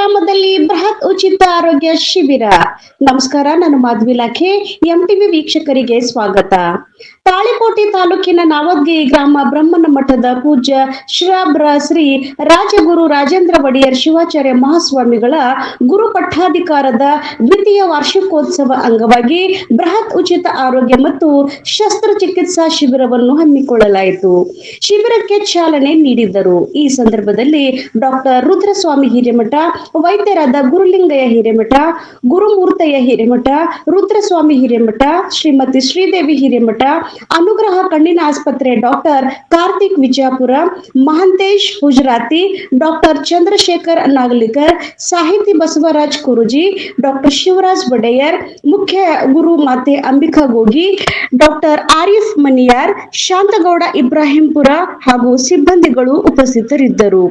ಗ್ರಾಮದಲ್ಲಿ ಬೃಹತ್ ಉಚಿತ ಆರೋಗ್ಯ ಶಿಬಿರ. ನಮಸ್ಕಾರ, ನಾನು ಮಾಧವಿ ಲಾಖೆ. ಎಂಟಿವಿ ವೀಕ್ಷಕರಿಗೆ ಸ್ವಾಗತ. ತಾಳಿಕೋಟೆ ತಾಲೂಕಿನ ನಾವದ್ಗಿ ಗ್ರಾಮ ಬ್ರಹ್ಮನ ಮಠದ ಪೂಜ್ಯ ಶ್ರಾಬ್ರ ಶ್ರೀ ರಾಜಗುರು ರಾಜೇಂದ್ರ ಒಡೆಯರ್ ಶಿವಾಚಾರ್ಯ ಮಹಾಸ್ವಾಮಿಗಳ ಗುರು ಪಟ್ಟಾಧಿಕಾರದ ದ್ವಿತೀಯ ವಾರ್ಷಿಕೋತ್ಸವ ಅಂಗವಾಗಿ ಬೃಹತ್ ಉಚಿತ ಆರೋಗ್ಯ ಮತ್ತು ಶಸ್ತ್ರಚಿಕಿತ್ಸಾ ಶಿಬಿರವನ್ನು ಹಮ್ಮಿಕೊಳ್ಳಲಾಯಿತು. ಶಿಬಿರಕ್ಕೆ ಚಾಲನೆ ನೀಡಿದ್ದರು. ಈ ಸಂದರ್ಭದಲ್ಲಿ ಡಾಕ್ಟರ್ ರುದ್ರಸ್ವಾಮಿ ಹಿರೇಮಠ, ವೈದ್ಯರಾದ ಗುರುಲಿಂಗಯ್ಯ ಹಿರೇಮಠ, ಗುರುಮೂರ್ತಯ್ಯ ಹಿರೇಮಠ, ರುದ್ರಸ್ವಾಮಿ ಹಿರೇಮಠ, ಶ್ರೀಮತಿ ಶ್ರೀದೇವಿ ಹಿರೇಮಠ, ಅನುಗ್ರಹ ಕಣ್ಣಿನ ಆಸ್ಪತ್ರೆ ಡಾಕ್ಟರ್ ಕಾರ್ತಿಕ್ ವಿಜಾಪುರ, ಮಹಂತೇಶ್ ಗುಜರಾತಿ, ಡಾಕ್ಟರ್ ಚಂದ್ರಶೇಖರ್ ನಾಗಲಿಕರ್, ಸಾಹಿತಿ ಬಸವರಾಜ್ ಕುರುಜಿ, ಡಾಕ್ಟರ್ ಶಿವರಾಜ್ ಬಡೆಯರ್, ಮುಖ್ಯ ಗುರು ಮಾತೆ ಅಂಬಿಕಾ ಗೋಗಿ, ಡಾಕ್ಟರ್ ಆರಿಫ್ ಮನಿಯಾರ್, ಶಾಂತಗೌಡ ಇಬ್ರಾಹಿಂಪುರ ಹಾಗೂ ಸಿಬ್ಬಂದಿಗಳು ಉಪಸ್ಥಿತರಿದ್ದರು.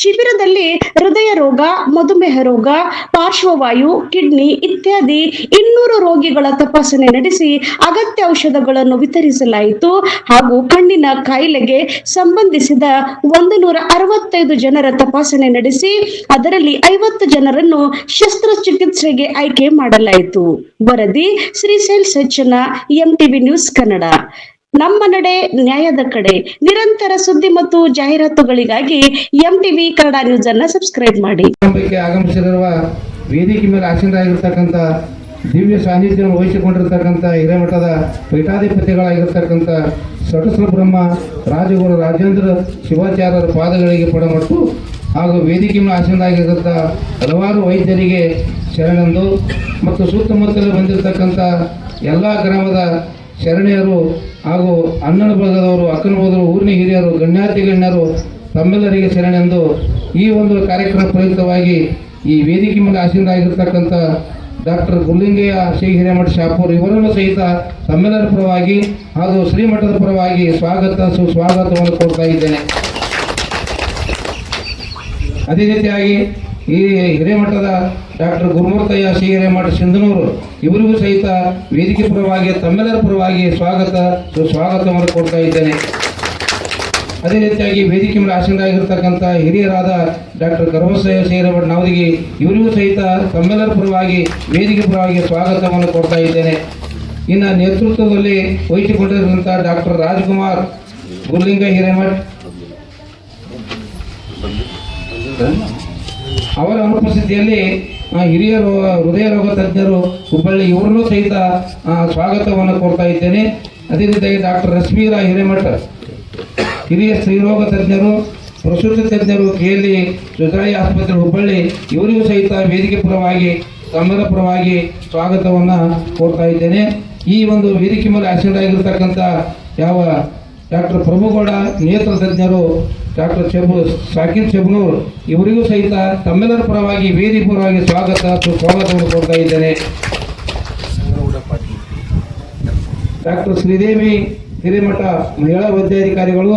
ಶಿಬಿರದಲ್ಲಿ ಹೃದಯ ರೋಗ, ಮಧುಮೇಹ ರೋಗ, ಪಾರ್ಶ್ವವಾಯು, ಕಿಡ್ನಿ ಇತ್ಯಾದಿ 200 ರೋಗಿಗಳ ತಪಾಸಣೆ ನಡೆಸಿ ಅಗತ್ಯ ಔಷಧಗಳನ್ನು ವಿತರಿಸಲಾಯಿತು. ಹಾಗೂ ಕಣ್ಣಿನ ಕಾಯಿಲೆಗೆ ಸಂಬಂಧಿಸಿದ 165 ಜನರ ತಪಾಸಣೆ ನಡೆಸಿ ಅದರಲ್ಲಿ 50 ಜನರನ್ನು ಶಸ್ತ್ರಚಿಕಿತ್ಸೆಗೆ ಆಯ್ಕೆ ಮಾಡಲಾಯಿತು. ವರದಿ ಶ್ರೀಶೈಲ್ ಸಜ್ಜನ, ಎಂಟಿವಿ ನ್ಯೂಸ್ ಕನ್ನಡ. ನಮ್ಮ ನಡೆ ನ್ಯಾಯದ ಕಡೆ. ನಿರಂತರ ಸುದ್ದಿ ಮತ್ತು ಜಾಹೀರಾತುಗಳಿಗಾಗಿ ಎಂಟಿವಿ ಕನ್ನಡ ನ್ಯೂಸ್ ಅನ್ನು ಸಬ್ಸ್ಕ್ರೈಬ್ ಮಾಡಿ. ಆಗಮಿಸಿರುವ ವೇದಿಕೆ ಮೇಲೆ ಆಸೀನರಾಗಿರ್ತಕ್ಕಂಥ ದಿವ್ಯ ಸಾನ್ನಿಧ್ಯವನ್ನು ವಹಿಸಿಕೊಂಡಿರ್ತಕ್ಕಂಥ ಹಿರೇಮಠದ ಪೀಠಾಧಿಪತಿಗಳಾಗಿರ್ತಕ್ಕಂಥ ಸಟಸ್ರ ಬ್ರಹ್ಮ ರಾಜಗುರು ರಾಜೇಂದ್ರ ಶಿವಾಚಾರ್ಯರ ಪಾದಗಳಿಗೆ ಪಡಮಟ್ಟು ಹಾಗೂ ವೇದಿಕೆ ಮೇಲೆ ಆಸೀನರಾಗಿರ್ತಕ್ಕಂಥ ಹಲವಾರು ವೈದ್ಯರಿಗೆ ಶರಣೆಂದು ಮತ್ತು ಸುತ್ತಮುತ್ತಲೇ ಬಂದಿರತಕ್ಕಂಥ ಎಲ್ಲ ಗ್ರಾಮದ ಶರಣೆಯರು ಹಾಗೂ ಅಣ್ಣನ ಬಳಗದವರು, ಅಕ್ಕನ ಬಳಗದವರು, ಊರಿನ ಹಿರಿಯರು, ಗಣ್ಯಾತಿ ಗಣ್ಯರು ತಮ್ಮೆಲ್ಲರಿಗೆ ಶರಣೆಂದು ಈ ಒಂದು ಕಾರ್ಯಕ್ರಮ ಪ್ರಯುಕ್ತವಾಗಿ ಈ ವೇದಿಕೆ ಮೇಲೆ ಆಸೀನರಾಗಿರ್ತಕ್ಕಂಥ ಡಾಕ್ಟರ್ ಗುರುಲಿಂಗಯ್ಯ ಶ್ರೀ ಹಿರೇಮಠ ಶಾಪೂರ್ ಇವರನ್ನು ಸಹಿತ ತಮ್ಮೆಲ್ಲರ ಪರವಾಗಿ ಹಾಗೂ ಶ್ರೀಮಠದ ಪರವಾಗಿ ಸುಸ್ವಾಗತವನ್ನು ಕೋರ್ತಾ ಇದ್ದೇನೆ. ಅದೇ ರೀತಿಯಾಗಿ ಈ ಹಿರೇಮಠದ ಡಾಕ್ಟರ್ ಗುರುಮೂರ್ತಯ್ಯ ಶ್ರೀ ಹಿರೇಮಠ ಸಿಂಧನೂರು ಇವರಿಗೂ ಸಹಿತ ವೇದಿಕೆ ಪರವಾಗಿ ತಮ್ಮೆಲ್ಲರ ಪರವಾಗಿ ಸುಸ್ವಾಗತವನ್ನು ಕೊಡ್ತಾ ಇದ್ದೇನೆ. ಅದೇ ರೀತಿಯಾಗಿ ವೇದಿಕೆ ಮೇಲೆ ಆಸೀನರಾಗಿರ್ತಕ್ಕಂಥ ಹಿರಿಯರಾದ ಡಾಕ್ಟರ್ ಗರ್ಭಸಯ್ಯ ಶ್ರೀ ಹಿರೇಮಠ ನಾವದಗಿ ಇವರಿಗೂ ಸಹಿತ ತಮ್ಮೆಲ್ಲರ ಪರವಾಗಿ ವೇದಿಕೆ ಪರವಾಗಿ ಸ್ವಾಗತವನ್ನು ಕೊಡ್ತಾ ಇದ್ದೇನೆ. ಇನ್ನು ನೇತೃತ್ವದಲ್ಲಿ ವಹಿಸಿಕೊಂಡಿರುವಂಥ ಡಾಕ್ಟರ್ ರಾಜ್ಕುಮಾರ್ ಗುರುಲಿಂಗ ಹಿರೇಮಠ ಅವರ ಅನುಪಸ್ಥಿತಿಯಲ್ಲಿ ಹಿರಿಯ ಹೃದಯ ರೋಗ ತಜ್ಞರು ಹುಬ್ಬಳ್ಳಿ ಇವರನ್ನೂ ಸಹಿತ ಸ್ವಾಗತವನ್ನು ಕೊಡ್ತಾ ಇದ್ದೇನೆ. ಅದೇ ರೀತಿಯಾಗಿ ಡಾಕ್ಟರ್ ರಶ್ಮೀರಾ ಹಿರೇಮಠ ಹಿರಿಯ ಸ್ತ್ರೀರೋಗ ತಜ್ಞರು, ಪ್ರಸೂತಿ ತಜ್ಞರು, ಕೆಎಲ್ಇ ಸುಧಾಯಿ ಆಸ್ಪತ್ರೆ ಹುಬ್ಬಳ್ಳಿ ಇವರಿಗೂ ಸಹಿತ ವೇದಿಕೆ ಪರವಾಗಿ ತಮ್ಮೆಲ್ಲ ಪರವಾಗಿ ಸ್ವಾಗತವನ್ನು ಕೊಡ್ತಾ ಇದ್ದೇನೆ. ಈ ಒಂದು ವೇದಿಕೆ ಮೇಲೆ ಆಸೀನರಾಗಿರ್ತಕ್ಕಂಥ ಯಾವ ಡಾಕ್ಟರ್ ಪ್ರಭುಗೌಡ ನೇತ್ರ ತಜ್ಞರು, ಡಾಕ್ಟರ್ ಸಾಕಿನ್ ಚೆಬ್ನೂರ್ ಇವರಿಗೂ ಸಹಿತ ತಮ್ಮೆಲ್ಲರ ಪರವಾಗಿ ವೇದಿಕೆ ಪರವಾಗಿ ಸ್ವಾಗತವನ್ನು ಕೊಡ್ತಾ ಇದ್ದೇನೆ. ಡಾಕ್ಟರ್ ಶ್ರೀದೇವಿ ಹಿರೇಮಠ ಮಹಿಳಾ ವೈದ್ಯಾಧಿಕಾರಿಗಳು,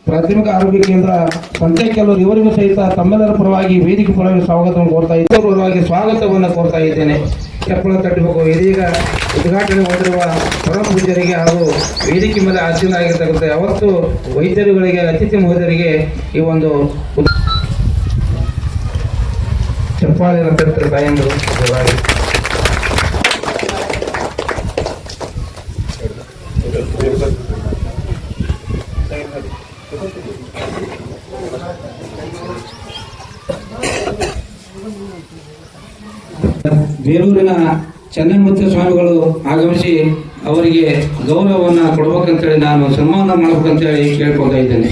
ಪ್ರಾಥಮಿಕ ಆರೋಗ್ಯ ಕೇಂದ್ರ ಸಂತೆಕೆಲ್ಲೂರು ಇವರಿಗೂ ಸಹಿತ ತಮ್ಮೆಲ್ಲರ ಪರವಾಗಿ ವೇದಿಕೆ ಪರವಾಗಿ ಸ್ವಾಗತವನ್ನು ಕೋರ್ತಾ ಇದ್ದೇನೆ. ಪರವಾಗಿ ಸ್ವಾಗತವನ್ನು ಕೋರ್ತಾ ಇದ್ದೇನೆ. ಚಪ್ಪಳ ತಟ್ಟಬೇಕು. ಇದೀಗ ಉದ್ಘಾಟನೆ ಮಾಡಿರುವ ಪರಮ ಪೂಜ್ಯರಿಗೆ ಹಾಗೂ ವೇದಿಕೆ ಮೇಲೆ ಆಸೀನರಾಗಿರ್ತಕ್ಕಂಥ ಯಾವತ್ತು ವೈದ್ಯರುಗಳಿಗೆ, ಅತಿಥಿ ಮಹೋದಯರಿಗೆ ಈ ಒಂದು ಚಪ್ಪಾಳೆಯನ್ನು ತಟ್ಟುತ್ತಾರೆ ತಾಯಂದರು. ಬೇಲೂರಿನ ಚೆನ್ನಮೂರ್ತಿ ಸ್ವಾಮಿಗಳು ಆಗಮಿಸಿ ಅವರಿಗೆ ಗೌರವವನ್ನು ಕೊಡ್ಬೇಕಂತೇಳಿ ನಾನು ಸನ್ಮಾನ ಮಾಡ್ಬೇಕಂತೇಳಿ ಕೇಳ್ಕೊಳ್ತಾ ಇದ್ದೇನೆ.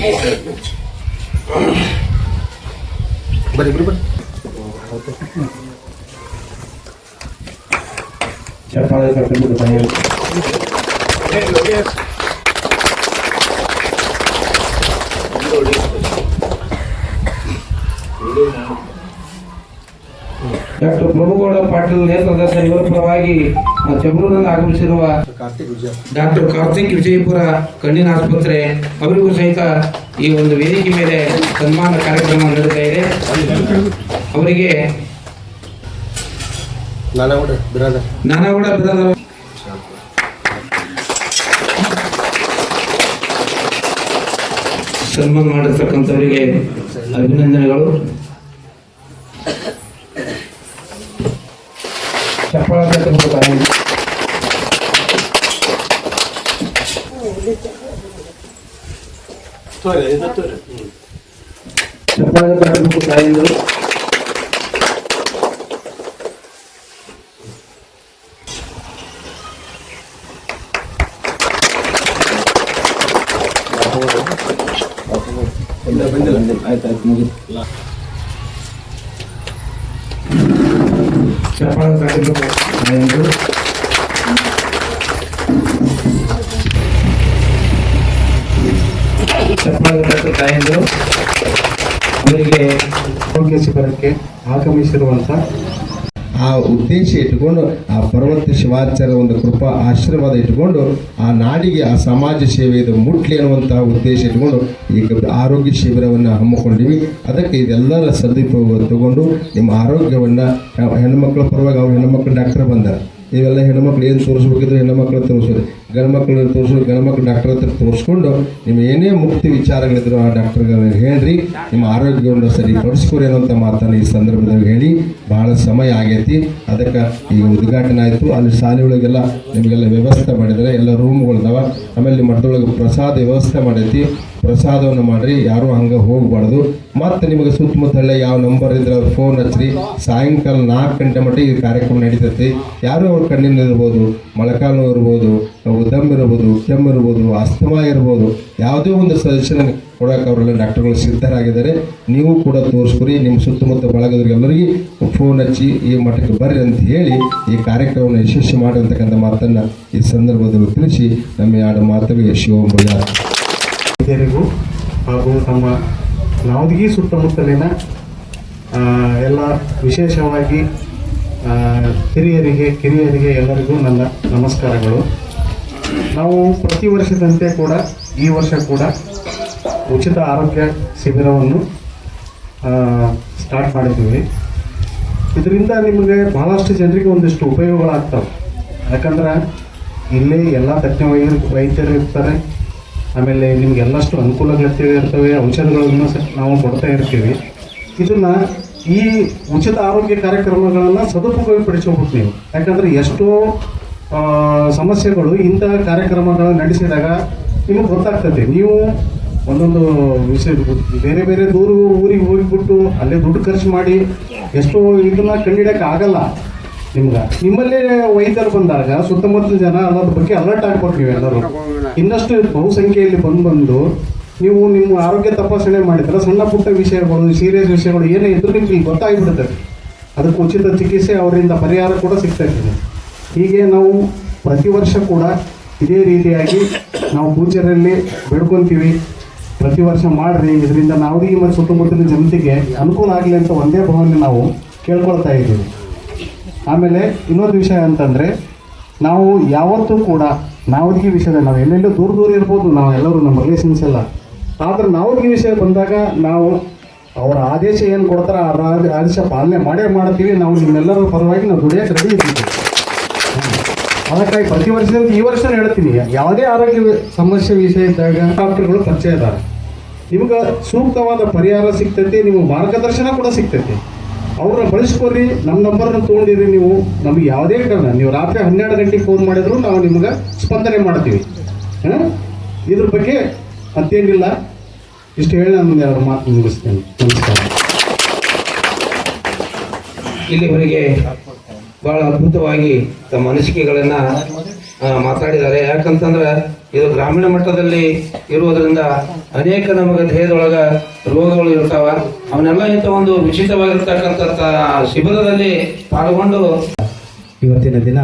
ಚಪ್ಪಾಳೆ ಕಟ್ಟಿಬಿಟ್ಟು ಡಾಕ್ಟರ್ ಪ್ರಭುಗೌಡ ಪಾಟೀಲ್ ನೇತೃತ್ವದ ಇವರ ಪರವಾಗಿ ಚೆಬ್ರೂರಿನಲ್ಲಿ ಆಗಮಿಸಿರುವ ಡಾಕ್ಟರ್ ಕಾರ್ತಿಕ್ ವಿಜಯಪುರ ಕಣ್ಣಿನ ಆಸ್ಪತ್ರೆ ಅವರಿಗೂ ಸಹಿತ ಈ ಒಂದು ವೇದಿಕೆ ಮೇಲೆ ಸನ್ಮಾನ ಕಾರ್ಯಕ್ರಮ ನಡೀತಾ ಇದೆ. ಅವರಿಗೆ ನಾನಾಗೌಡ ಬಿರಾದರ್ ಸನ್ಮಾನ ಮಾಡಿರ್ತಕ್ಕಂಥವರಿಗೆ ಅಭಿನಂದನೆಗಳು. ಚಪ್ಪಾಳ ತಟ್ಟಬೇಕು ತಾಯಂದ್ರು. ಚಪ್ಪಾಳ ತಟ್ಟಬೇಕು ತಾಯಂದ್ರು. ಚಪ್ಪಾಳ ತಟ್ಟಬೇಕು ತಾಯಂದ್ರು. ಚಪ್ಪಾಳ ತಟ್ಟು ತಾಯಂದ್ರು ಅವರಿಗೆ ಆರೋಗ್ಯ ಶಿಬಿರಕ್ಕೆ ಆಗಮಿಸಿರುವಂತ ಆ ಉದ್ದೇಶ ಇಟ್ಟುಕೊಂಡು ಆ ಪರ್ವತ ಶಿವಾಚಾರ್ಯರ ಒಂದು ಕೃಪಾ ಆಶೀರ್ವಾದ ಇಟ್ಟುಕೊಂಡು ಆ ನಾಡಿಗೆ ಆ ಸಮಾಜ ಸೇವೆ ಇದು ಮುಟ್ಲಿ ಅನ್ನುವಂತಹ ಉದ್ದೇಶ ಇಟ್ಟುಕೊಂಡು ಈಗ ಆರೋಗ್ಯ ಶಿಬಿರವನ್ನು ಹಮ್ಮಿಕೊಂಡಿವಿ. ಅದಕ್ಕೆ ಇದೆಲ್ಲರ ಸದುಪಯೋಗ ತಗೊಂಡು ನಿಮ್ಮ ಆರೋಗ್ಯವನ್ನು ಹೆಣ್ಮಕ್ಳ ಪರವಾಗಿ ಅವ್ರು ಹೆಣ್ಮಕ್ಳು ಡಾಕ್ಟರ್ ಬಂದಾರೆ. ಇವೆಲ್ಲ ಹೆಣ್ಮಕ್ಳು ಏನು ತೋರಿಸ್ಬೇಕಿದ್ರೆ ಹೆಣ್ಮಕ್ಳು ತೋರಿಸೋದು, ಗಂಡು ಮಕ್ಕಳು ತೋರಿಸೋದು ಗಂಡು ಮಕ್ಕಳು ಡಾಕ್ಟರ್ ಹತ್ರ ತೋರಿಸ್ಕೊಂಡು ನಿಮ್ಮ ಏನೇ ಮುಕ್ತಿ ವಿಚಾರಗಳಿದ್ರು ಆ ಡಾಕ್ಟರ್ಗಳಿಗೆ ಹೇಳ್ರಿ, ನಿಮ್ಮ ಆರೋಗ್ಯವನ್ನು ಸರಿಪಡಿಸ್ಕೊರಿ ಅನ್ನೋಂಥ ಮಾತನ್ನು ಈ ಸಂದರ್ಭದಲ್ಲಿ ಹೇಳಿ ಭಾಳ ಸಮಯ ಆಗೈತಿ. ಅದಕ್ಕೆ ಈಗ ಉದ್ಘಾಟನೆ ಆಯಿತು. ಅಲ್ಲಿ ಶಾಲೆಯೊಳಗೆಲ್ಲ ನಿಮಗೆಲ್ಲ ವ್ಯವಸ್ಥೆ ಮಾಡಿದರೆ ಎಲ್ಲ ರೂಮ್ಗಳಿದಾವ. ಆಮೇಲೆ ಮಠದೊಳಗೆ ಪ್ರಸಾದ ವ್ಯವಸ್ಥೆ ಮಾಡೈತಿ. ಪ್ರಸಾದವನ್ನು ಮಾಡಿರಿ, ಯಾರೂ ಹಂಗೆ ಹೋಗಬಾರ್ದು. ಮತ್ತು ನಿಮಗೆ ಸುತ್ತಮುತ್ತಲೇ ಯಾವ ನಂಬರ್ ಇದ್ರೆ ಅವ್ರು ಫೋನ್ ಹಚ್ಚಿರಿ. ಸಾಯಂಕಾಲ 4 ಗಂಟೆ ಮಟ್ಟಿಗೆ ಈ ಕಾರ್ಯಕ್ರಮ ನಡೀತೈತಿ. ಯಾರು ಅವ್ರ ಕಣ್ಣಿನ ಇರ್ಬೋದು, ಮೊಳಕಾಲು ನೋವು ಇರ್ಬೋದು, ದಮ್ ಇರ್ಬೋದು, ಕೆಮ್ಮು ಇರ್ಬೋದು, ಅಸ್ತಮಾ ಇರ್ಬೋದು, ಯಾವುದೇ ಒಂದು ಸಜೆಷನ್ ಕೊಡೋಕೆ ಅವರೆಲ್ಲ ಡಾಕ್ಟರ್ಗಳು ಸಿದ್ಧರಾಗಿದ್ದಾರೆ. ನೀವು ಕೂಡ ತೋರಿಸ್ಕೊರಿ. ನಿಮ್ಮ ಸುತ್ತಮುತ್ತ ಬಳಗದವರಿಗೆಲ್ಲರಿಗೆ ಫೋನ್ ಹಚ್ಚಿ ಈ ಮಠಕ್ಕೆ ಬರ್ರಿ ಅಂತ ಹೇಳಿ ಈ ಕಾರ್ಯಕ್ರಮವನ್ನು ಯಶಸ್ವಿ ಮಾಡಿರ್ತಕ್ಕಂಥ ಮಾತನ್ನು ಈ ಸಂದರ್ಭದಲ್ಲಿ ತಿಳಿಸಿ ನಮ್ಮ 2 ಮಾತುಗಳಿಗೆ ಶಿವಮೊಗ್ಗ ಹಿರಿಯರಿಗೂ ಹಾಗೂ ನಮ್ಮ ನಾವದಗಿ ಸುತ್ತಮುತ್ತಲಿನ ಎಲ್ಲ ವಿಶೇಷವಾಗಿ ಹಿರಿಯರಿಗೆ ಕಿರಿಯರಿಗೆ ಎಲ್ಲರಿಗೂ ನನ್ನ ನಮಸ್ಕಾರಗಳು. ನಾವು ಪ್ರತಿ ವರ್ಷದಂತೆ ಕೂಡ ಈ ವರ್ಷ ಕೂಡ ಉಚಿತ ಆರೋಗ್ಯ ಶಿಬಿರವನ್ನು ಸ್ಟಾರ್ಟ್ ಮಾಡಿದ್ದೀವಿ. ಇದರಿಂದ ನಿಮಗೆ ಬಹಳಷ್ಟು ಜನರಿಗೆ ಒಂದಿಷ್ಟು ಉಪಯೋಗಗಳಾಗ್ತವೆ. ಯಾಕಂದ್ರೆ ಇಲ್ಲಿ ಎಲ್ಲ ತಜ್ಞ ವೈದ್ಯರು ಇರ್ತಾರೆ. ಆಮೇಲೆ ನಿಮ್ಗೆ ಎಲ್ಲಷ್ಟು ಅನುಕೂಲಗಳಿರ್ತವೆ, ಔಷಧಗಳನ್ನು ನಾವು ಕೊಡ್ತಾ ಇರ್ತೀವಿ. ಇದನ್ನು ಈ ಉಚಿತ ಆರೋಗ್ಯ ಕಾರ್ಯಕ್ರಮಗಳನ್ನು ಸದುಪಯೋಗಪಡಿಸ್ಬೇಕು ನೀವು. ಯಾಕಂದರೆ ಎಷ್ಟೋ ಸಮಸ್ಯೆಗಳು ಇಂಥ ಕಾರ್ಯಕ್ರಮಗಳನ್ನು ನಡೆಸಿದಾಗ ನಿಮಗೆ ಗೊತ್ತಾಗ್ತದೆ. ನೀವು ಒಂದೊಂದು ವಿಷಯ ಬೇರೆ ಬೇರೆ ದೂರ ಊರಿಗೆ ಹೋಗಿಬಿಟ್ಟು ಅಲ್ಲೇ ದುಡ್ಡು ಖರ್ಚು ಮಾಡಿ ಎಷ್ಟೋ ಇದನ್ನು ಕಂಡುಹಿಡಿಯೋಕೆ ಆಗಲ್ಲ. ನಿಮ್ಮಲ್ಲೇ ವೈದ್ಯರು ಬಂದಾಗ ಸುತ್ತಮುತ್ತಲ ಜನ ಅನ್ನೋದ್ರ ಬಗ್ಗೆ ಅಲರ್ಟ್ ಆಗ್ಬೇಕು. ನೀವೆಲ್ಲರೂ ಇನ್ನಷ್ಟು ಬಹುಸಂಖ್ಯೆಯಲ್ಲಿ ಬಂದು ನೀವು ನಿಮ್ಮ ಆರೋಗ್ಯ ತಪಾಸಣೆ ಮಾಡಿದ್ರೆ ಸಣ್ಣ ಪುಟ್ಟ ವಿಷಯಗಳು, ಸೀರಿಯಸ್ ವಿಷಯಗಳು ಏನೇ ಇದ್ರೂ ನಿಮ್ಗೆ ಗೊತ್ತಾಗಿಬಿಡುತ್ತೆ. ಅದಕ್ಕೆ ಉಚಿತ ಚಿಕಿತ್ಸೆ, ಅವರಿಂದ ಪರಿಹಾರ ಕೂಡ ಸಿಗ್ತಾ ಇರ್ತದೆ. ಹೀಗೆ ನಾವು ಪ್ರತಿ ವರ್ಷ ಕೂಡ ಇದೇ ರೀತಿಯಾಗಿ ನಾವು ಪೂಜ್ಯರಲ್ಲಿ ಬೇಡ್ಕೊತೀವಿ, ಪ್ರತಿ ವರ್ಷ ಮಾಡಿರಿ. ಇದರಿಂದ ನಾವರಿಗೆ ಮತ್ತು ಸುತ್ತಮುತ್ತಲಿನ ಜನತೆಗೆ ಅನುಕೂಲ ಆಗಲಿ ಅಂತ ಒಂದೇ ಭಾವನೆ ನಾವು ಕೇಳ್ಕೊಳ್ತಾ ಇದ್ದೀವಿ. ಆಮೇಲೆ ಇನ್ನೊಂದು ವಿಷಯ ಅಂತಂದರೆ, ನಾವು ಯಾವತ್ತೂ ಕೂಡ ನಾವದಗಿ ವಿಷಯದಲ್ಲಿ ನಾವು ಎಲ್ಲೆಲ್ಲೋ ದೂರ ಇರ್ಬೋದು, ನಾವು ಎಲ್ಲರೂ ನಮ್ಮ ರಿಲೇಷನ್ಸ್ ಎಲ್ಲ. ಆದರೆ ನಾವದಗಿ ವಿಷಯ ಬಂದಾಗ ನಾವು ಅವರ ಆದೇಶ ಏನು ಕೊಡ್ತಾರೆ ಆ ಆದೇಶ ಪಾಲನೆ ಮಾಡ್ತೀವಿ. ನಾವು ನಿಮ್ಮೆಲ್ಲರ ಪರವಾಗಿ ನಾವು ದುಡಿಯೋಕೆ ರೆಡಿ ಇದ್ದೀವಿ. ಅದಕ್ಕಾಗಿ ಪ್ರತಿ ವರ್ಷದಿಂದ ಈ ವರ್ಷ ಹೇಳ್ತೀನಿ, ಯಾವುದೇ ಆರೋಗ್ಯ ಸಮಸ್ಯೆ ವಿಷಯ ಇದ್ದಾಗ ಡಾಕ್ಟರ್ಗಳು ಪರಿಚಯ ಇದ್ದಾರೆ. ನಿಮ್ಗೆ ಸೂಕ್ತವಾದ ಪರಿಹಾರ ಸಿಗ್ತೈತಿ, ನಿಮಗೆ ಮಾರ್ಗದರ್ಶನ ಕೂಡ ಸಿಗ್ತೈತಿ. ಅವ್ರನ್ನ ಬಳಸ್ಕೊರಿ. ನಮ್ಮ ನಂಬರ್ನ ತೊಗೊಂಡಿರಿ. ನೀವು ನಮಗೆ ಯಾವುದೇ ಕಾರಣ ನೀವು ರಾತ್ರಿ 12 ಗಂಟೆಗೆ ಫೋನ್ ಮಾಡಿದ್ರು ನಾವು ನಿಮ್ಗೆ ಸ್ಪಂದನೆ ಮಾಡ್ತೀವಿ. ಇದ್ರ ಬಗ್ಗೆ ಮತ್ತೇನಿಲ್ಲ. ಇಷ್ಟು ಹೇಳಿ ನಾನು 2 ಮಾತು ಮುಗಿಸ್ತೇನೆ. ನಮಸ್ಕಾರ. ಇಲ್ಲಿವರೆಗೆ ಭಾಳ ಅದ್ಭುತವಾಗಿ ತಮ್ಮ ಅನಿಸಿಕೆಗಳನ್ನು ಮಾತಾಡಿದ್ದಾರೆ. ಯಾಕಂತಂದ್ರೆ ಇದು ಗ್ರಾಮೀಣ ಮಟ್ಟದಲ್ಲಿ ಇರುವುದರಿಂದ ಅನೇಕ ನಮಗೆ ದೇಹದೊಳಗೆ ರೋಗಗಳು ಇರ್ತಾವ. ಅವನ್ನೆಲ್ಲ ಇಂಥ ಒಂದು ಉಚಿತವಾಗಿರ್ತಕ್ಕಂಥ ಶಿಬಿರದಲ್ಲಿ ಪಾಲ್ಗೊಂಡು ಇವತ್ತಿನ ದಿನ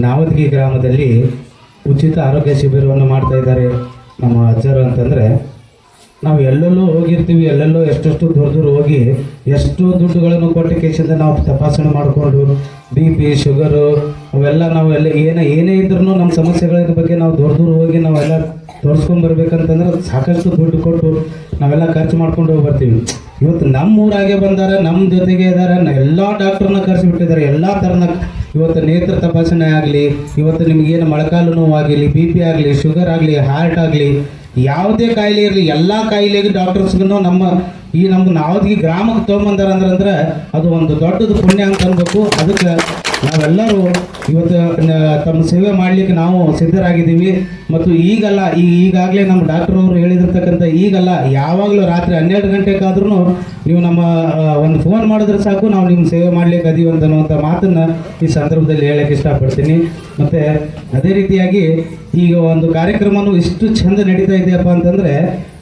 ನಾವದಗಿ ಗ್ರಾಮದಲ್ಲಿ ಉಚಿತ ಆರೋಗ್ಯ ಶಿಬಿರವನ್ನು ಮಾಡ್ತಾ ಇದ್ದಾರೆ ನಮ್ಮ ಅಜ್ಜರು. ಅಂತಂದರೆ ನಾವು ಎಲ್ಲೆಲ್ಲೋ ಹೋಗಿರ್ತೀವಿ, ಎಲ್ಲೆಲ್ಲೋ ಎಷ್ಟೆಷ್ಟು ದೂರ ಹೋಗಿ ಎಷ್ಟು ದುಡ್ಡುಗಳನ್ನು ಕೊಟ್ಟ ಕೇಸಿಂದ ನಾವು ತಪಾಸಣೆ ಮಾಡಿಕೊಂಡು BP, ಶುಗರು ಅವೆಲ್ಲ ನಾವೆಲ್ಲ ಏನೇ ಇದ್ರೂ ನಮ್ಮ ಸಮಸ್ಯೆಗಳ ಬಗ್ಗೆ ನಾವು ದೂರ ಹೋಗಿ ನಾವೆಲ್ಲ ತೋರಿಸ್ಕೊಂಡ್ಬರ್ಬೇಕಂತಂದ್ರೆ ಸಾಕಷ್ಟು ದುಡ್ಡು ಕೊಟ್ಟು ನಾವೆಲ್ಲ ಖರ್ಚು ಮಾಡ್ಕೊಂಡು ಹೋಗಿ ಬರ್ತೀವಿ. ಇವತ್ತು ನಮ್ಮ ಊರಾಗೆ ಬಂದಾರೆ, ನಮ್ಮ ಜೊತೆಗೆ ಇದ್ದಾರೆ, ಎಲ್ಲ ಡಾಕ್ಟ್ರನ್ನ ಕರೆಸಿಬಿಟ್ಟಿದ್ದಾರೆ. ಎಲ್ಲ ಥರನ ಇವತ್ತು ನೇತ್ರ ತಪಾಸಣೆ ಆಗಲಿ, ಇವತ್ತು ನಿಮಗೇನು ಮೊಳಕಾಲು ನೋವು ಆಗಲಿ, BP ಆಗಲಿ, ಶುಗರ್ ಆಗಲಿ, ಹಾರ್ಟ್ ಆಗಲಿ, ಯಾವುದೇ ಕಾಯಿಲೆ ಇರಲಿ ಎಲ್ಲ ಕಾಯಿಲೆಗೆ ಡಾಕ್ಟರ್ಸ್ಗೂ ನಮ್ಮ ನಾವದಗಿ ಗ್ರಾಮಕ್ಕೆ ತೊಗೊಂಬಂದಾರ ಅಂದ್ರೆ ಅದು ಒಂದು ದೊಡ್ಡದು ಪುಣ್ಯ ಅಂತ ಅನ್ಬೇಕು. ಅದಕ್ಕೆ ನಾವೆಲ್ಲರೂ ಇವತ್ತು ತಮ್ಮ ಸೇವೆ ಮಾಡಲಿಕ್ಕೆ ನಾವು ಸಿದ್ಧರಾಗಿದ್ದೀವಿ. ಮತ್ತು ಈಗಾಗಲೇ ನಮ್ಮ ಡಾಕ್ಟರ್ ಅವರು ಹೇಳಿದಿರ್ತಕ್ಕಂಥ ಈಗಲ್ಲ, ಯಾವಾಗಲೂ ರಾತ್ರಿ 12 ಗಂಟೆಗಾದ್ರೂ ನೀವು ನಮ್ಮ ಒಂದು ಫೋನ್ ಮಾಡಿದ್ರೆ ಸಾಕು, ನಾವು ನಿಮ್ಮ ಸೇವೆ ಮಾಡ್ಲಿಕ್ಕೆ ಅದೀವಿ ಅನ್ನುವಂಥ ಮಾತನ್ನು ಈ ಸಂದರ್ಭದಲ್ಲಿ ಹೇಳಕ್ಕೆ ಇಷ್ಟಪಡ್ತೀನಿ. ಮತ್ತು ಅದೇ ರೀತಿಯಾಗಿ ಈಗ ಒಂದು ಕಾರ್ಯಕ್ರಮನೂ ಇಷ್ಟು ಚಂದ ನಡೀತಾ ಇದೆಯಪ್ಪ ಅಂತಂದರೆ,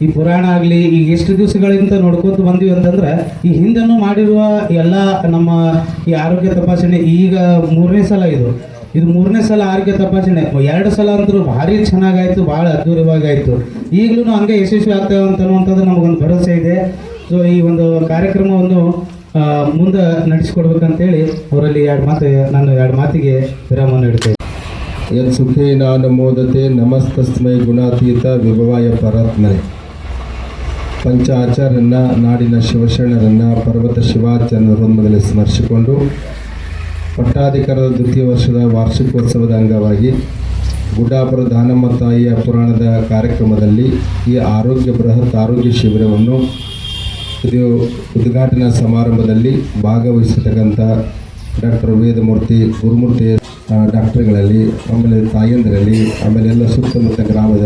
ಈ ಪುರಾಣ ಆಗಲಿ ಈಗ ಎಷ್ಟು ದಿವಸಗಳಿಂದ ನೋಡ್ಕೊತ ಬಂದೀವಿ ಅಂತಂದ್ರೆ, ಈ ಹಿಂದೆನೂ ಮಾಡಿರುವ ಎಲ್ಲ ನಮ್ಮ ಈ ಆರೋಗ್ಯ ತಪಾಸಣೆ ಈಗ 3ನೇ ಸಲ ಇದು 3ನೇ ಸಲ ಆರೋಗ್ಯ ತಪಾಸಣೆ. 2 ಸಲ ಅಂತೂ ಭಾರಿ ಚೆನ್ನಾಗಾಯಿತು, ಭಾಳ ಅದ್ಭುತವಾಗಿ ಆಯಿತು. ಈಗಲೂ ಹಂಗೆ ಯಶಸ್ವಿ ಆಗ್ತೇವೆ ಅಂತನ್ನುವಂಥದ್ದು ನಮಗೊಂದು ಭರವಸೆ ಇದೆ. ಸೊ ಈ ಒಂದು ಕಾರ್ಯಕ್ರಮವನ್ನು ಮುಂದೆ ನಡೆಸಿಕೊಡ್ಬೇಕಂತೇಳಿ ಅವರಲ್ಲಿ ನಾನು 2 ಮಾತಿಗೆ ವಿರಾಮವನ್ನು ಇಡ್ತೇನೆ. ಯತ್ ಸುಖೇನ ನಮೋದತೆ ನಮಸ್ತಸ್ಮೈ ಗುಣಾತೀತ ವಿಭವಾಯ ಪರಾತ್ಮನೆ. ಪಂಚ ಆಚಾರ್ಯರನ್ನ, ನಾಡಿನ ಶಿವಶರಣರನ್ನ, ಪರ್ವತ ಶಿವಾಚಾರ್ಯರ ಹೃನ್ಮದಲ್ಲಿ ಸ್ಮರಿಸಿಕೊಂಡು ಪಟ್ಟಾಧಿಕಾರದ 2ನೇ ವರ್ಷದ ವಾರ್ಷಿಕೋತ್ಸವದ ಅಂಗವಾಗಿ ಗುಡ್ಡಾಪುರ ದಾನಮ್ಮ ತಾಯಿಯ ಪುರಾಣದ ಕಾರ್ಯಕ್ರಮದಲ್ಲಿ ಈ ಬೃಹತ್ ಆರೋಗ್ಯ ಶಿಬಿರವನ್ನು ಇದು ಉದ್ಘಾಟನಾ ಸಮಾರಂಭದಲ್ಲಿ ಭಾಗವಹಿಸತಕ್ಕಂಥ ಡಾಕ್ಟರ್ ವೇದಮೂರ್ತಿ, ಗುರುಮೂರ್ತಿ ಡಾಕ್ಟರ್ಗಳಲ್ಲಿ, ಆಮೇಲೆ ತಾಯಂದಿರಲ್ಲಿ, ಆಮೇಲೆ ಎಲ್ಲ ಸುತ್ತಮುತ್ತ ಗ್ರಾಮದ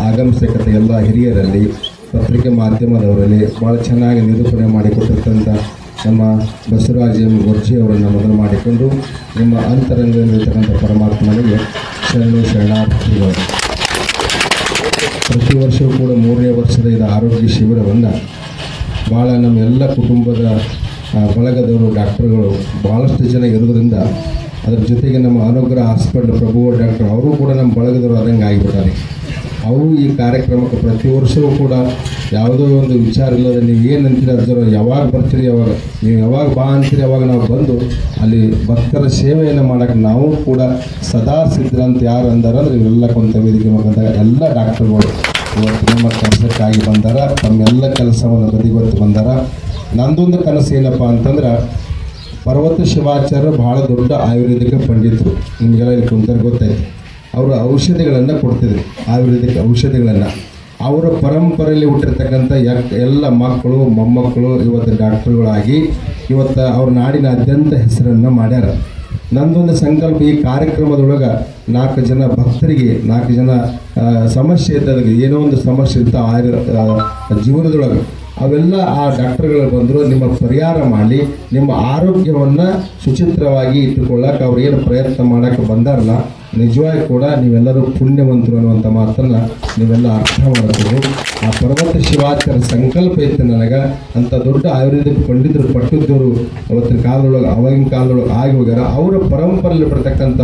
ಆಗಮಿಸತಕ್ಕಂಥ ಎಲ್ಲ ಹಿರಿಯರಲ್ಲಿ, ಪತ್ರಿಕೆ ಮಾಧ್ಯಮದವರಲ್ಲಿ ಭಾಳ ಚೆನ್ನಾಗಿ ನಿರೂಪಣೆ ಮಾಡಿಕೊಟ್ಟಿರ್ತಕ್ಕಂಥ ನಮ್ಮ ಬಸವರಾಜ ಎಂ ಗೊರ್ಜಿ ಅವರನ್ನು ಮೊದಲು ಮಾಡಿಕೊಂಡು ನಿಮ್ಮ ಅಂತರಂಗದಲ್ಲಿರ್ತಕ್ಕಂಥ ಪರಮಾತ್ಮನಿಗೆ ಶರಣಾರ್ಥಿಗಳು. ಪ್ರತಿ ವರ್ಷವೂ ಕೂಡ 3ನೇ ವರ್ಷದ ಇದು ಆರೋಗ್ಯ ಶಿಬಿರವನ್ನು ಭಾಳ ನಮ್ಮ ಎಲ್ಲ ಕುಟುಂಬದ ಬಳಗದವರು, ಡಾಕ್ಟರ್ಗಳು ಭಾಳಷ್ಟು ಜನ ಇರೋದ್ರಿಂದ, ಅದರ ಜೊತೆಗೆ ನಮ್ಮ ಅನುಗ್ರಹ ಹಾಸ್ಪಿಟಲ್ ಪ್ರಭು ಡಾಕ್ಟರ್ ಅವರು ಕೂಡ ನಮ್ಮ ಬಳಗದವರು ಆದಂಗೆ ಆಗಿಬಿಟ್ಟಾರೆ. ಅವರು ಈ ಕಾರ್ಯಕ್ರಮಕ್ಕೆ ಪ್ರತಿ ವರ್ಷವೂ ಕೂಡ ಯಾವುದೋ ಒಂದು ವಿಚಾರ ಇಲ್ಲದೆ ನೀವು ಏನು ಅಂತೀರಿ ಅದರ ಯಾವಾಗ ಬರ್ತೀರಿ, ನೀವು ಯಾವಾಗ ಬಾ ಅಂತೀರಿ ಅವಾಗ ನಾವು ಬಂದು ಅಲ್ಲಿ ಭಕ್ತರ ಸೇವೆಯನ್ನು ಮಾಡೋಕ್ಕೆ ನಾವು ಕೂಡ ಸದಾ ಸಿದ್ಧರಂತ ಯಾರು ಅಂದಾರ ಅಂದರೆ ಇವೆಲ್ಲ ಕೊಂತ ವೇದಿಕೆ ಮುಖಾಂತರ ಎಲ್ಲ ಡಾಕ್ಟರ್ಗಳು ಇವತ್ತು ನಮ್ಮ ಕೆಲಸಕ್ಕಾಗಿ ಬಂದಾರ, ತಮ್ಮೆಲ್ಲ ಕೆಲಸವನ್ನು ಬದಿಗೊತ್ತು ಬಂದಾರ. ನಂದೊಂದು ಕನಸು ಏನಪ್ಪ ಅಂತಂದ್ರೆ, ಪರ್ವತ ಶಿವಾಚಾರ್ಯರು ಭಾಳ ದೊಡ್ಡ ಆಯುರ್ವೇದಿಕ ಪಂಡಿತರು, ನಿಮಗೆಲ್ಲ ಇಲ್ಲಿ ಕುಂತರು ಗೊತ್ತಾಯ್ತು. ಅವರು ಔಷಧಿಗಳನ್ನು ಕೊಡ್ತಿದ್ರು, ಆಯುರ್ವೇದಿಕ್ ಔಷಧಿಗಳನ್ನು. ಅವರ ಪರಂಪರೆಯಲ್ಲಿ ಹುಟ್ಟಿರ್ತಕ್ಕಂಥ ಎಲ್ಲ ಮಕ್ಕಳು ಮೊಮ್ಮಕ್ಕಳು ಇವತ್ತು ಡಾಕ್ಟರ್ಗಳಾಗಿ ಇವತ್ತು ಅವ್ರ ನಾಡಿನಾದ್ಯಂತ ಹೆಸರನ್ನು ಮಾಡ್ಯಾರ. ನಂದೊಂದು ಸಂಕಲ್ಪ, ಈ ಕಾರ್ಯಕ್ರಮದೊಳಗೆ 4 ಜನ ಭಕ್ತರಿಗೆ 4 ಜನ ಸಮಸ್ಯೆ ಇದ್ದದಾಗ ಏನೋ ಒಂದು ಸಮಸ್ಯೆ ಇರ್ತಾವೆ ಜೀವನದೊಳಗೆ, ಅವೆಲ್ಲ ಆ ಡಾಕ್ಟರ್ಗಳು ಬಂದರು ನಿಮ್ಮ ಪರಿಹಾರ ಮಾಡಿ ನಿಮ್ಮ ಆರೋಗ್ಯವನ್ನು ಸುಚಿತ್ರವಾಗಿ ಇಟ್ಟುಕೊಳ್ಳೋಕೆ ಅವ್ರು ಏನು ಪ್ರಯತ್ನ ಮಾಡೋಕ್ಕೆ ಬಂದಾರಲ್ಲ, ನಿಜವಾಗಿ ಕೂಡ ನೀವೆಲ್ಲರೂ ಪುಣ್ಯವಂತರು ಅನ್ನುವಂಥ ಮಾತನ್ನು ನೀವೆಲ್ಲ ಅರ್ಥ ಮಾಡಬೇಕು. ಆ ಪರ್ವತ ಶಿವಾಚಾರ್ಯ ಸಂಕಲ್ಪ ಇತ್ತು ನನಗೆ, ಅಂಥ ದೊಡ್ಡ ಆಯುರ್ವೇದಿಕ್ ಪಂಡಿತರು ಪಟ್ಟಿದ್ದವರು ಅವತ್ತಿನ ಕಾಲದೊಳಗೆ ಆವಾಗಿನ ಕಾಲದೊಳಗೆ ಆಗಿ ಹೋಗ್ಯಾರ. ಅವರ ಪರಂಪರೆಯಲ್ಲಿ ಬರ್ತಕ್ಕಂಥ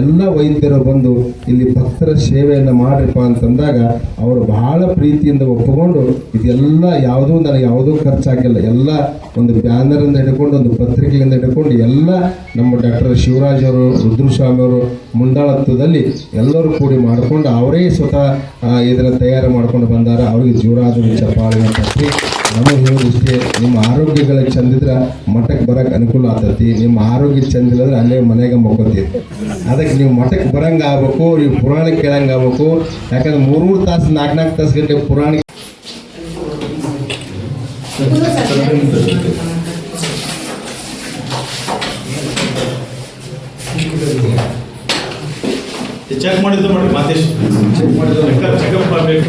ಎಲ್ಲ ವೈದ್ಯರು ಬಂದು ಇಲ್ಲಿ ಭಕ್ತರ ಸೇವೆಯನ್ನು ಮಾಡಿರಪ್ಪ ಅಂತಂದಾಗ ಅವರು ಬಹಳ ಪ್ರೀತಿಯಿಂದ ಒಪ್ಪಿಕೊಂಡು ಇದೆಲ್ಲ ನನಗೆ ಯಾವುದೂ ಖರ್ಚಾಗಿಲ್ಲ, ಎಲ್ಲ ಒಂದು ಬ್ಯಾನರಿಂದ ಹಿಡ್ಕೊಂಡು ಒಂದು ಪತ್ರಿಕೆಯಿಂದ ಹಿಡ್ಕೊಂಡು ಎಲ್ಲ ನಮ್ಮ ಡಾಕ್ಟರ್ ಶಿವರಾಜ್ ಅವರು, ರುದ್ರಸ್ವಾಮಿ ಅವರು ಮುಂದಾಳತ್ವದಲ್ಲಿ ಎಲ್ಲರೂ ಕೂಡಿ ಮಾಡಿಕೊಂಡು ಅವರೇ ಸ್ವತಃ ಇದನ್ನು ತಯಾರು ಮಾಡ್ಕೊಂಡು ಬಂದಾರ. ಅವ್ರಿಗೆ ಜೋರಾದ ಚಪ್ಪಾಳೆಯನ್ನು ತಟ್ಟಿ ನಮಗೆ ಹೇಳೋದಿಷ್ಟೇ, ನಿಮ್ಮ ಆರೋಗ್ಯಗಳ ಚಂದಿದ್ರೆ ಮಠಕ್ಕೆ ಬರೋಕ್ಕೆ ಅನುಕೂಲ ಆಗ್ತೈತಿ, ನಿಮ್ಮ ಆರೋಗ್ಯ ಚಂದಿಲ್ಲದ್ರೆ ಅಲ್ಲೇ ಮನೆಗೆ ಮಕ್ಕೋತೀರಿ. ಅದಕ್ಕೆ ನೀವು ಮಠಕ್ಕೆ ಬರಂಗೆ ಆಗ್ಬೇಕು, ನೀವು ಪುರಾಣ ಕೇಳಂಗೆ ಆಗ್ಬೇಕು. ಯಾಕಂದ್ರೆ 3 ತಾಸು 4 ತಾಸು ಗಂಟೆ ಪುರಾಣ ಚೆಕ್ ಮಾಡಿದ್ದು ಮಾಡಿ ಮಾತೇಶ್ ಚೆಕ್ ಮಾಡಿದ್ದು ಚೆಕಪ್ ಮಾಡಬೇಕು.